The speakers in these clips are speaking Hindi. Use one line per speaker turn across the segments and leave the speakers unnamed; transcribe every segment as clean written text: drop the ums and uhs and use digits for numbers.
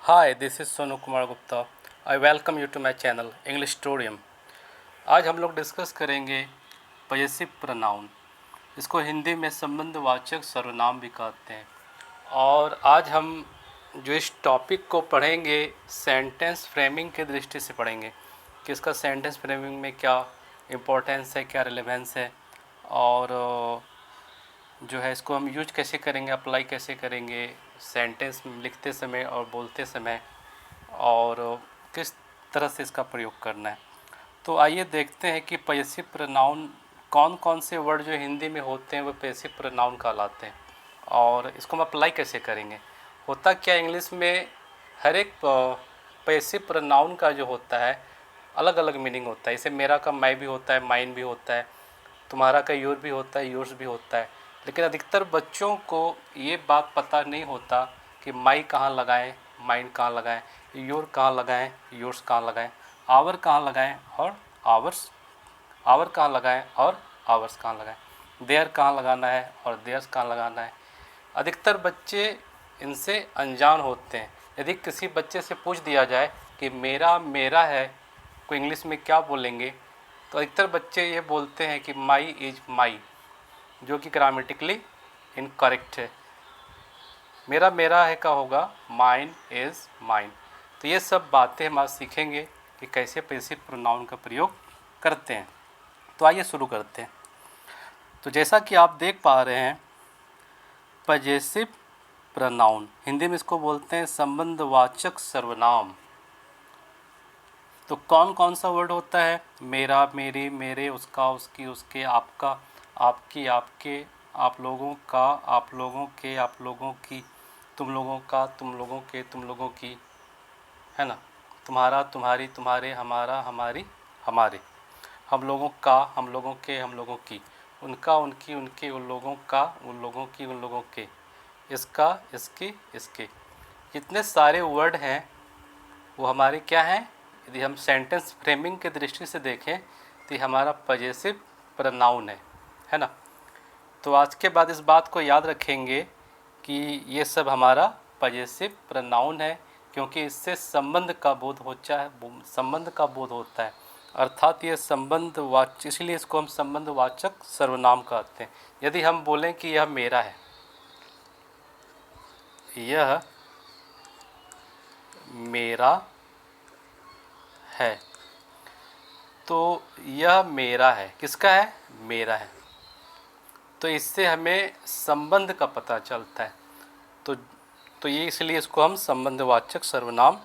Hi, this is Sonu Kumar Gupta. I welcome you to my channel English studium. आज हम लोग डिस्कस करेंगे पजेसिव प्रोनाउन। इसको हिंदी में संबंधवाचक सर्वनाम भी कहते हैं। और आज हम जो इस टॉपिक को पढ़ेंगे सेंटेंस फ्रेमिंग के दृष्टि से पढ़ेंगे कि इसका सेंटेंस फ्रेमिंग में क्या इम्पोर्टेंस है, क्या रिलेवेंस है, और जो है इसको हम यूज कैसे करेंगे, अप्लाई कैसे करेंगे सेंटेंस लिखते समय और बोलते समय, और किस तरह से इसका प्रयोग करना है। तो आइए देखते हैं कि पजेसिव प्रोनाउन कौन कौन से वर्ड जो हिंदी में होते हैं वो पजेसिव प्रोनाउन कहलाते हैं, और इसको हम अप्लाई कैसे करेंगे। होता क्या, इंग्लिश में हर एक पजेसिव प्रोनाउन का जो होता है अलग अलग मीनिंग होता है। जैसे मेरा का मैं भी होता है, माइन भी होता है, तुम्हारा का योर भी होता है, योर्स भी होता है। लेकिन अधिकतर बच्चों को ये बात पता नहीं होता कि माई कहाँ लगाएं, माइन कहाँ लगाएं, योर कहाँ लगाएं, योर्स कहाँ लगाएं, आवर कहाँ लगाएं और आवर्स, आवर कहाँ लगाएं और आवर्स कहाँ लगाएं, देयर कहाँ लगाना है और देयर्स कहाँ लगाना है। अधिकतर बच्चे इनसे अनजान होते हैं। यदि किसी बच्चे से पूछ दिया जाए कि मेरा मेरा है को इंग्लिश में क्या बोलेंगे, तो अधिकतर बच्चे ये बोलते हैं कि माई इज माई, जो कि ग्रामेटिकली इनकरेक्ट है। मेरा मेरा है का होगा माइन इज़ माइन। तो ये सब बातें हम आज सीखेंगे कि कैसे पजेसिव प्रोनाउन का प्रयोग करते हैं। तो आइए शुरू करते हैं। तो जैसा कि आप देख पा रहे हैं, पजेसिव प्रोनाउन हिंदी में इसको बोलते हैं संबंधवाचक सर्वनाम। तो कौन कौन सा वर्ड होता है? मेरा, मेरी, मेरे, उसका, उसकी, उसके, आपका, आपकी, आपके, आप लोगों का, आप लोगों के, आप लोगों की, तुम लोगों का, तुम लोगों के, तुम लोगों की, है ना। तुम्हारा, तुम्हारी, तुम्हारे, हमारा, हमारी, हमारे, हम लोगों का, हम लोगों के, हम लोगों की, उनका, उनकी, उनके, उन लोगों का, उन लोगों की, उन लोगों के, इसका, इसकी, इसके। जितने सारे वर्ड हैं वो हमारे क्या हैं? यदि हम सेंटेंस फ्रेमिंग के दृष्टि से देखें तो ये हमारा पजेसिव प्रोनाउन है ना। तो आज के बाद इस बात को याद रखेंगे कि ये सब हमारा पजेसिव प्रोनाउन है, क्योंकि इससे संबंध का बोध होता है, संबंध का बोध होता है। अर्थात ये संबंधवाचक, इसलिए इसको हम संबंधवाचक सर्वनाम कहते हैं। यदि हम बोलें कि यह मेरा है, यह मेरा है, तो यह मेरा है, किसका है? मेरा है। तो इससे हमें संबंध का पता चलता है। तो ये इसलिए इसको हम संबंधवाचक सर्वनाम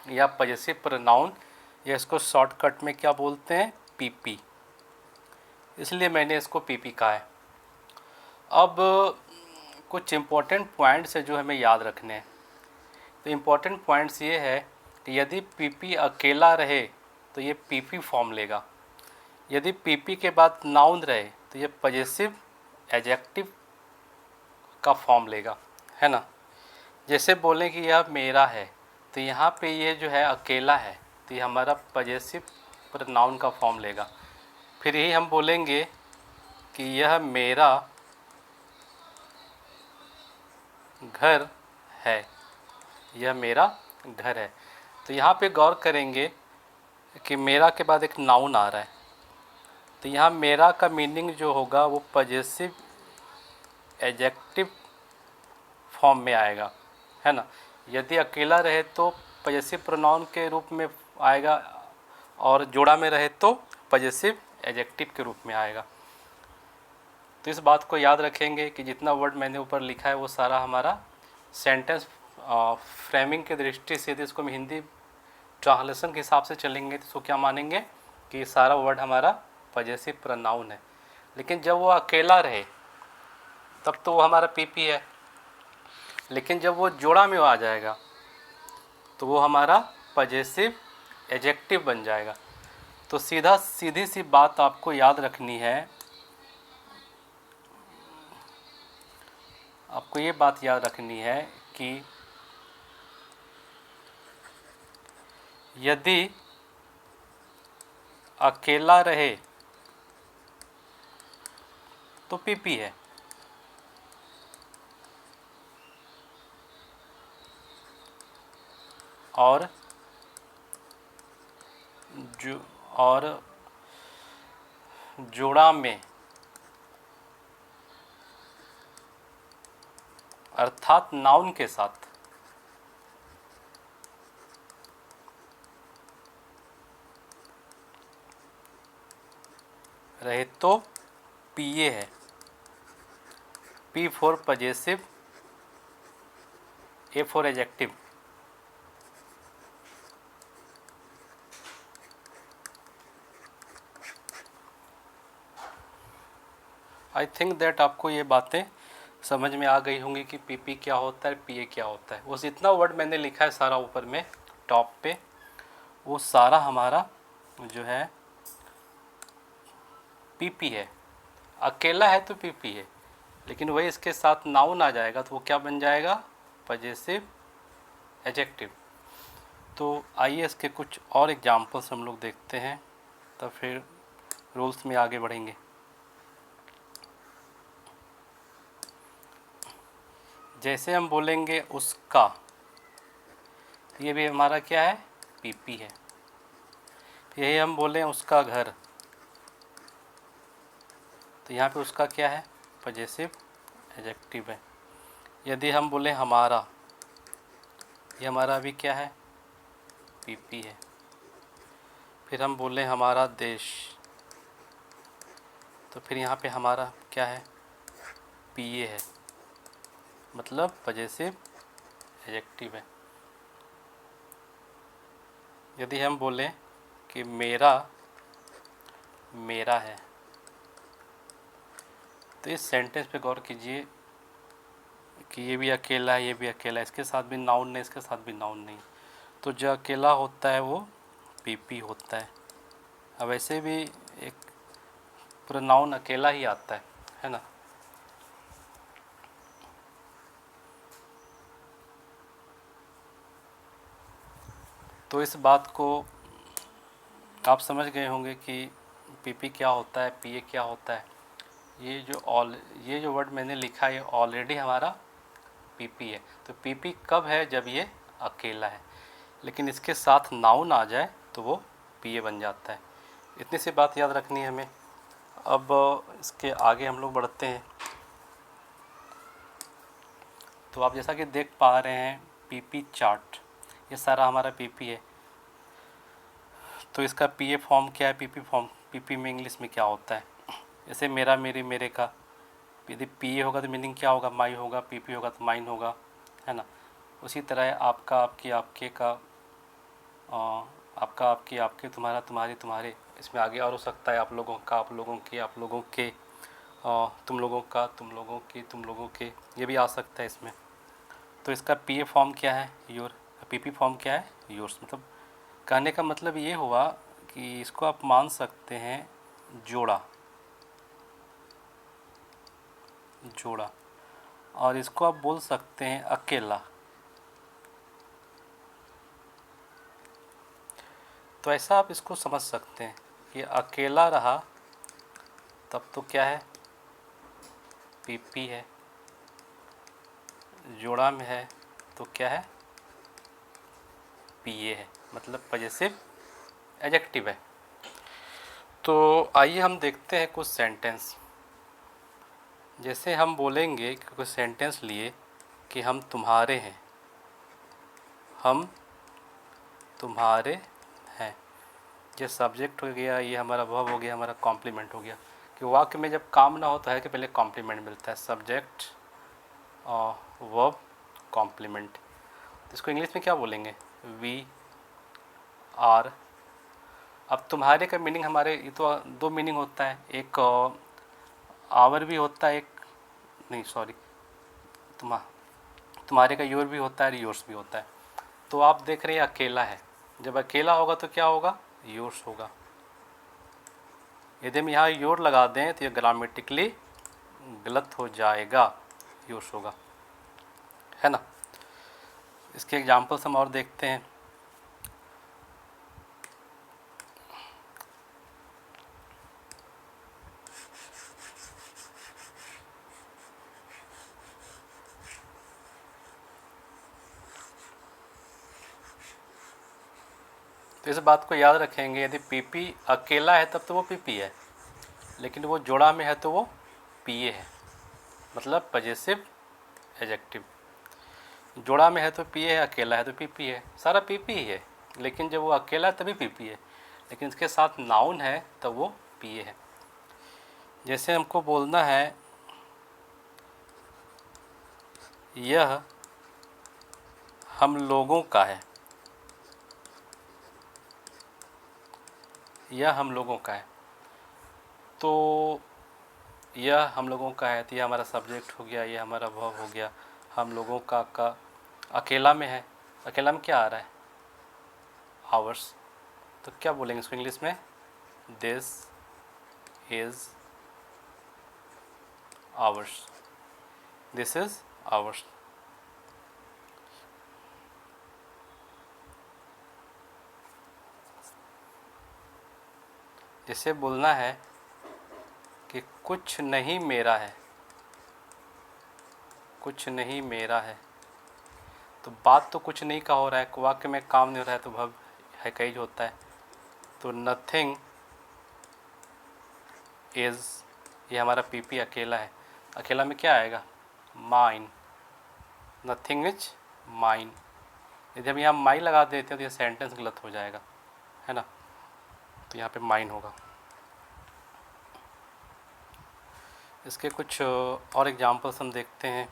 या पजेसिव प्रोनाउन, या इसको शॉर्टकट में क्या बोलते हैं? पीपी। इसलिए मैंने इसको पीपी कहा है। अब कुछ इम्पोर्टेंट पॉइंट्स है जो हमें याद रखने हैं। तो इम्पोर्टेंट पॉइंट्स ये है कि यदि पीपी अकेला रहे तो ये पीपी फॉर्म लेगा। यदि पीपी के बाद नाउन रहे तो ये पजेसिव एडजेक्टिव का फॉर्म लेगा, है ना। जैसे बोलें कि यह मेरा है, तो यहाँ पे ये जो है अकेला है, तो ये हमारा पजेसिव प्रोनाउन का फॉर्म लेगा। फिर यही हम बोलेंगे कि यह मेरा घर है, यह मेरा घर है। तो यहाँ पे गौर करेंगे कि मेरा के बाद एक नाउन आ रहा है, तो यहाँ मेरा का मीनिंग जो होगा वो पजेसिव एडजेक्टिव फॉर्म में आएगा, है ना। यदि अकेला रहे तो पजेसिव प्रोनाउन के रूप में आएगा, और जोड़ा में रहे तो पजेसिव एडजेक्टिव के रूप में आएगा। तो इस बात को याद रखेंगे कि जितना वर्ड मैंने ऊपर लिखा है वो सारा हमारा सेंटेंस फ्रेमिंग के दृष्टि से, यदि इसको हम हिंदी ट्रांसलेशन के हिसाब से चलेंगे तो इसको क्या मानेंगे कि सारा वर्ड हमारा पजेसिव प्रोनाउन है। लेकिन जब वो अकेला रहे तब तो वो हमारा पीपी है, लेकिन जब वो जोड़ा में आ जाएगा तो वो हमारा पजेसिव एडजेक्टिव बन जाएगा। तो सीधी सी बात आपको याद रखनी है, आपको ये बात याद रखनी है कि यदि अकेला रहे तो पीपी है, और जो और जोड़ा में अर्थात नाउन के साथ रहे तो पीए है। P for possessive, A for adjective. I think that आपको ये बातें समझ में आ गई होंगी कि पीपी क्या होता है, पीए क्या होता है। वो जितना वर्ड मैंने लिखा है सारा ऊपर में टॉप पे, वो सारा हमारा जो है पीपी है। अकेला है तो पीपी है, लेकिन वही इसके साथ नाउन आ जाएगा तो वो क्या बन जाएगा, पजेसिव एडजेक्टिव। तो आइए इसके कुछ और एग्जांपल्स हम लोग देखते हैं, तब फिर रूल्स में आगे बढ़ेंगे। जैसे हम बोलेंगे उसका, ये भी हमारा क्या है, पीपी है। यही हम बोलें उसका घर, तो यहाँ पे उसका क्या है, पजेसिव एडजेक्टिव है। यदि हम बोलें हमारा, ये हमारा भी क्या है, पीपी है। फिर हम बोलें हमारा देश, तो फिर यहाँ पे हमारा क्या है, पीए है, मतलब पजेसिव एडजेक्टिव है। यदि हम बोलें कि मेरा मेरा है, तो इस सेंटेंस पे गौर कीजिए कि ये भी अकेला है, ये भी अकेला है, इसके साथ भी नाउन नहीं, इसके साथ भी नाउन नहीं। तो जो अकेला होता है वो पीपी होता है। अब वैसे भी एक प्रोनाउन अकेला ही आता है ना। तो इस बात को आप समझ गए होंगे कि पीपी क्या होता है, पीए क्या होता है। ये जो वर्ड मैंने लिखा है ये ऑलरेडी हमारा पीपी है। तो पीपी कब है, जब ये अकेला है, लेकिन इसके साथ नाउन आ जाए तो वो पीए बन जाता है। इतनी सी बात याद रखनी है हमें। अब इसके आगे हम लोग बढ़ते हैं। तो आप जैसा कि देख पा रहे हैं पीपी चार्ट, ये सारा हमारा पीपी है। तो इसका पीए फॉर्म क्या है, पीपी फॉर्म, पीपी में इंग्लिश में क्या होता है। जैसे मेरा मेरी मेरे का, यदि पीए होगा तो मीनिंग क्या होगा, माई होगा, पीपी होगा तो माइन होगा, है ना। उसी तरह आपका आपकी आपके का, आपका आपकी आपके, तुम्हारा तुम्हारी तुम्हारे, इसमें आगे और हो सकता है आप लोगों का, आप लोगों के, आप लोगों के, तुम लोगों का, तुम लोगों की, तुम लोगों के, ये भी आ सकता है इसमें। तो इसका पीए फॉर्म क्या है, योर। पीपी फॉर्म क्या है, योर्स। मतलब कहने का मतलब ये हुआ कि इसको आप मान सकते हैं जोड़ा, जोड़ा, और इसको आप बोल सकते हैं अकेला। तो ऐसा आप इसको समझ सकते हैं कि अकेला रहा तब तो क्या है, पीपी है। जोड़ा में है तो क्या है, पीए है, मतलब पजेसिव एडजेक्टिव है। तो आइए हम देखते हैं कुछ सेंटेंस। जैसे हम बोलेंगे कि कुछ सेंटेंस लिए कि हम तुम्हारे हैं, हम तुम्हारे हैं, ये सब्जेक्ट हो गया, ये हमारा वर्ब हो गया, हमारा कॉम्प्लीमेंट हो गया। कि वाक्य में जब काम ना हो तो है कि पहले कॉम्प्लीमेंट मिलता है, सब्जेक्ट वर्ब कॉम्प्लीमेंट। इसको इंग्लिश में क्या बोलेंगे, वी आर। अब तुम्हारे का मीनिंग हमारे, ये तो दो मीनिंग होता है, एक आवर भी होता है, एक नहीं सॉरी, तुम्हारे का योर भी होता है, योर्स भी होता है। तो आप देख रहे हैं अकेला है, जब अकेला होगा तो क्या होगा, योर्स होगा। यदि हम यहाँ योर लगा दें तो ये ग्रामेटिकली गलत हो जाएगा, योर्स होगा, है ना। इसके एग्जाम्पल्स हम और देखते हैं। तो इस बात को याद रखेंगे, यदि पीपी अकेला है तब तो वो पीपी है, लेकिन वो जोड़ा में है तो वो पीए है, मतलब पजेसिव एडजेक्टिव। जोड़ा में है तो पीए है, अकेला है तो पीपी है, सारा पीपी ही है, लेकिन जब वो अकेला है तभी पीपी है, लेकिन इसके साथ नाउन है तब वो पीए है। जैसे हमको बोलना है यह हम लोगों का है, यह हम लोगों का है, तो यह हम लोगों का है तो यह हमारा सब्जेक्ट हो गया, यह हमारा वर्ब हो गया। हम लोगों का अकेला में है, अकेला में क्या आ रहा है, आवर्स, तो क्या बोलेंगे इसको इंग्लिश में, this is ours, this is ours. जिसे बोलना है कि कुछ नहीं मेरा है, कुछ नहीं मेरा है, तो बात तो कुछ नहीं का हो रहा है, वाक्य में काम नहीं हो रहा है, तो वर्ब है कई जो होता है, तो नथिंग इज़, ये हमारा पीपी अकेला है, अकेला में क्या आएगा, माइन, नथिंग इज माइन। यदि हम यहाँ माई लगा देते हैं तो ये सेंटेंस गलत हो जाएगा, है ना, तो यहाँ पे माइन होगा। इसके कुछ और एग्जांपल्स हम देखते हैं।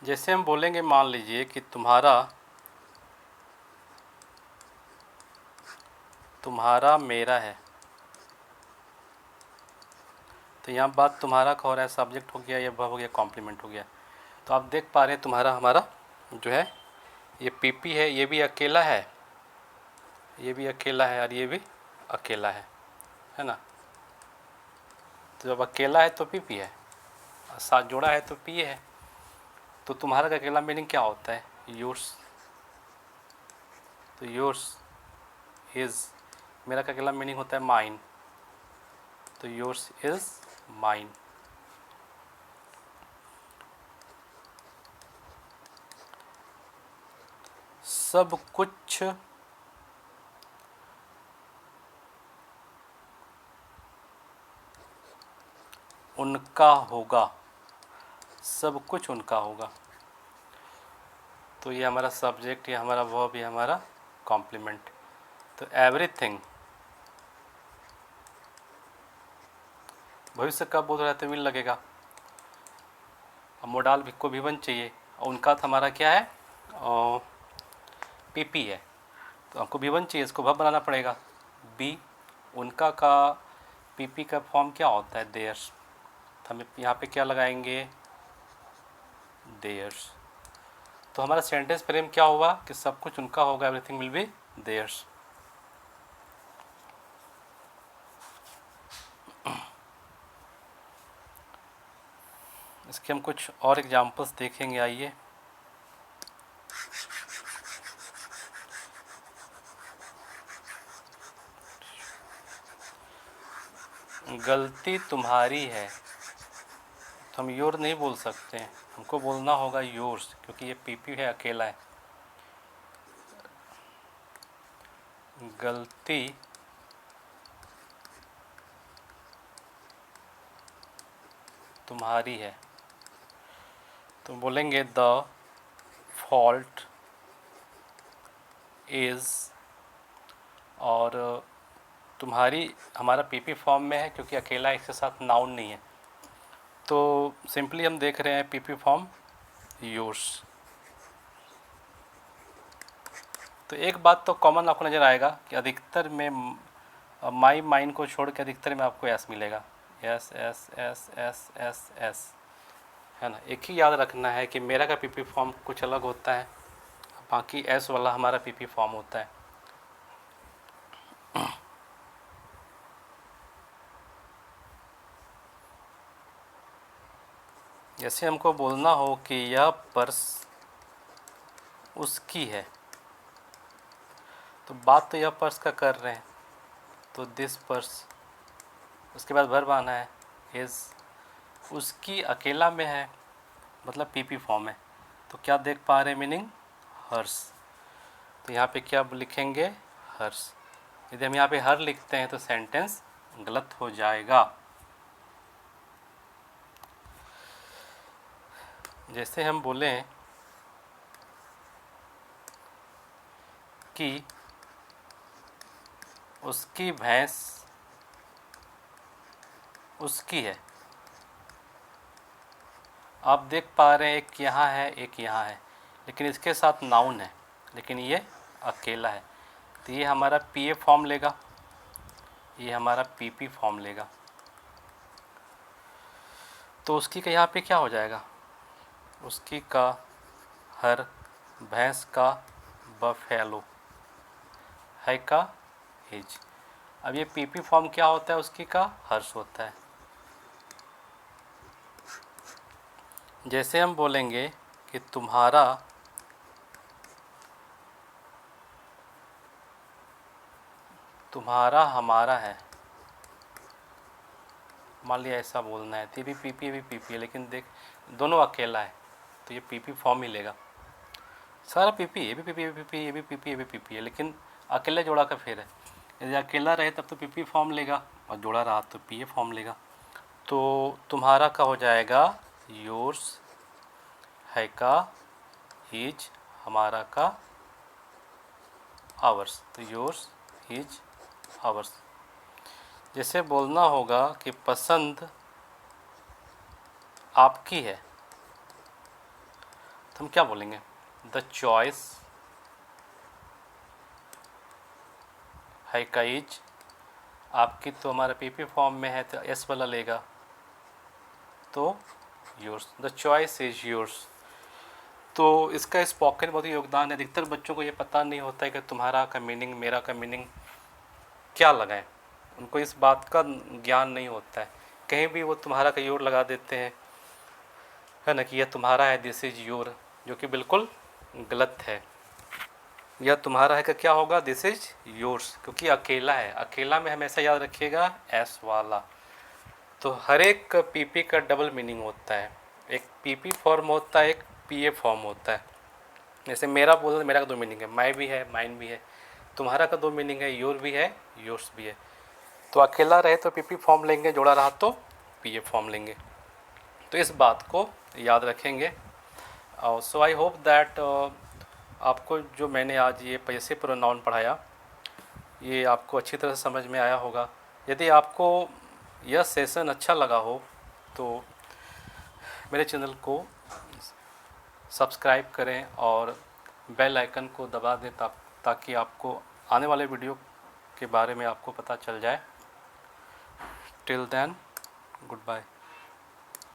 जैसे हम बोलेंगे, मान लीजिए कि तुम्हारा मेरा है, तो यहाँ बात तुम्हारा का हो रहा है, सब्जेक्ट हो गया, ये वर्ब हो गया, कॉम्प्लीमेंट हो गया। तो आप देख पा रहे हैं तुम्हारा हमारा जो है ये पीपी है, ये भी अकेला है, ये भी अकेला है और ये भी अकेला है ना। तो जब अकेला है तो पीपी है, और साथ जोड़ा है तो पी है। तो तुम्हारा का अकेला मीनिंग क्या होता है, योर्स, तो योर्स इज़, मेरा का अकेला मीनिंग होता है माइन, तो योर्स इज़ माइन। सब कुछ उनका होगा, सब कुछ उनका होगा, तो ये हमारा सब्जेक्ट, ये हमारा वर्ब, ये हमारा कॉम्प्लीमेंट। तो एवरीथिंग भविष्य का बोध रहा है तो विल लगेगा, अब मोडाल को भी वन चाहिए, और उनका तो हमारा क्या है, पीपी है, तो हमको भी वन चाहिए, इसको वर्ब बनाना पड़ेगा। बी, उनका का पीपी का फॉर्म क्या होता है, देयर्स, तो हमें यहाँ पे क्या लगाएंगे, देयर्स। तो हमारा सेंटेंस फ्रेम क्या हुआ कि सब कुछ उनका होगा, एवरीथिंग विल बी देयर्स। इसके हम कुछ और एग्जांपल्स देखेंगे, आइए। गलती तुम्हारी है, तो हम योर नहीं बोल सकते हैं, हमको बोलना होगा योर्स, क्योंकि ये पीपी है, अकेला है। गलती तुम्हारी है, तो बोलेंगे द फॉल्ट इज़, और तुम्हारी हमारा पीपी फॉर्म में है क्योंकि अकेला, इसके साथ नाउन नहीं है, तो सिंपली हम देख रहे हैं पीपी फॉर्म योर्स। तो एक बात तो कॉमन आपको नज़र आएगा कि अधिकतर में माई माइन को छोड़ के अधिकतर में आपको एस मिलेगा, S S S S S S, है ना। एक ही याद रखना है कि मेरा का पीपी फॉर्म कुछ अलग होता है, बाकी एस वाला हमारा पीपी फॉर्म होता है। जैसे हमको बोलना हो कि यह पर्स उसकी है, तो बात तो यह पर्स का कर रहे हैं, तो दिस पर्स, उसके बाद वर्ब आना है हिज, उसकी अकेला में है मतलब पीपी फॉर्म है, तो क्या देख पा रहे हैं मीनिंग हर्स, तो यहाँ पे क्या लिखेंगे हर्स। यदि हम यहाँ पे हर लिखते हैं तो सेंटेंस गलत हो जाएगा। जैसे हम बोलें कि उसकी भैंस उसकी है, आप देख पा रहे हैं एक यहाँ है एक यहाँ है, लेकिन इसके साथ नाउन है, लेकिन ये अकेला है, तो ये हमारा पीए फॉर्म लेगा, ये हमारा पीपी फॉर्म लेगा। तो उसकी का यहाँ पे क्या हो जाएगा, उसकी का हर, भैंस का बफेलो, है का हिज। अब ये पीपी फॉर्म क्या होता है, उसकी का हर्ष होता है। जैसे हम बोलेंगे कि तुम्हारा हमारा है, मान लिया ऐसा बोलना है, तो ये भी पीपी ये भी पीपी है, लेकिन देख दोनों अकेला है तो ये पीपी फॉर्म ही लेगा, सारा पीपी, ये भी पीपी ये भी पीपी ये भी पीपी ये भी पीपी है, लेकिन अकेले जोड़ा का फिर है। यदि अकेला रहे तब तो पीपी फॉर्म लेगा, और जोड़ा रहा तो पीए फॉर्म लेगा। तो तुम्हारा का हो जाएगा योर्स, है का हिज, हमारा का आवर्स, तो योर्स हिज आवर्स। जैसे बोलना होगा कि पसंद आपकी है, तो हम क्या बोलेंगे, द चॉइस है का इज, आपकी तो हमारा पीपी फॉर्म में है तो एस वाला लेगा, तो yours, the choice is yours. तो इसका स्पोकन बहुत ही योगदान है। अधिकतर बच्चों को ये पता नहीं होता है कि तुम्हारा का मीनिंग मेरा का मीनिंग क्या लगाएं, उनको इस बात का ज्ञान नहीं होता है, कहीं भी वो तुम्हारा का योर लगा देते हैं, है ना, कि यह तुम्हारा है, दिस इज योर, जो कि बिल्कुल गलत है। यह तुम्हारा है का क्या होगा, दिस इज योर्स, क्योंकि अकेला है, अकेला में हमेशा याद रखिएगा एस वाला। तो हर एक पीपी का डबल मीनिंग होता है, एक पीपी फॉर्म होता है, एक पीए फॉर्म होता है। जैसे मेरा बोलना, मेरा का दो मीनिंग है, माई भी है माइन भी है, तुम्हारा का दो मीनिंग है, योर भी है योर्स भी है। तो अकेला रहे तो पीपी फॉर्म लेंगे, जोड़ा रहा तो पीए फॉर्म लेंगे। तो इस बात को याद रखेंगे। सो आई होप दैट आपको जो मैंने आज ये पॉसेसिव प्रोनाउन पढ़ाया, ये आपको अच्छी तरह से समझ में आया होगा। यदि आपको यह सेशन अच्छा लगा हो तो मेरे चैनल को सब्सक्राइब करें और बेल आइकन को दबा दें, ताकि आपको आने वाले वीडियो के बारे में आपको पता चल जाए। Till then, good bye.